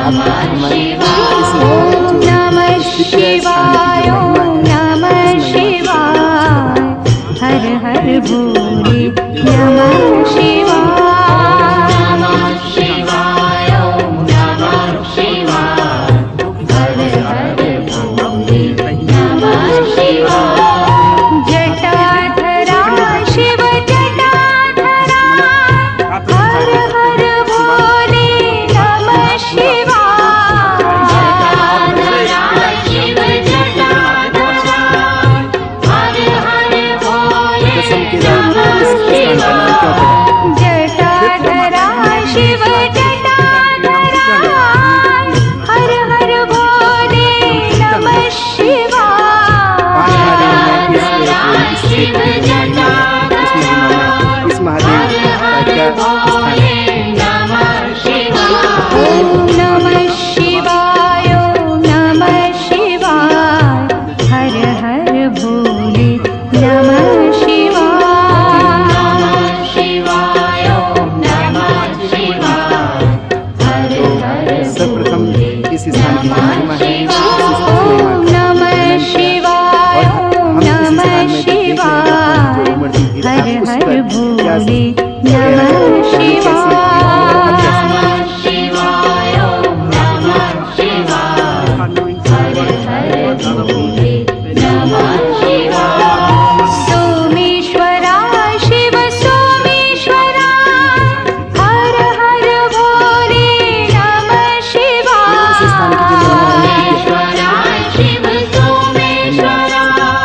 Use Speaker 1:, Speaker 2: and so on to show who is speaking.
Speaker 1: नमः शिवाय, नमः शिवाय, हर हर भोले नमः शिवाय, नमः शिवाय, नमः शिवाय, हर हर भोले नमः शिवाय। जटाधरा शिव जटाधरा, हर हर भोले नमः शिवाय, जटाधरा शिव जटाधरा, हर हर भोले नमः शिवाय, जटाधरा शिव जटाधरा, हर हर भोले नमः शिवाय, जटाधरा शिव जटाधरा, हर हर भोले नमः शिवाय। ओम नमः शिवाय, ओम नमः शिवाय, हर हर भोले नमः शिवाय, नमः शिवाय, ओम नमः शिवाय, हर हर
Speaker 2: सर्वप्रथम इस स्थान की महिमा है।
Speaker 1: ओम नमः शिवाय, ओम नमः शिवाय, हर हर भोले नमः शिवाय।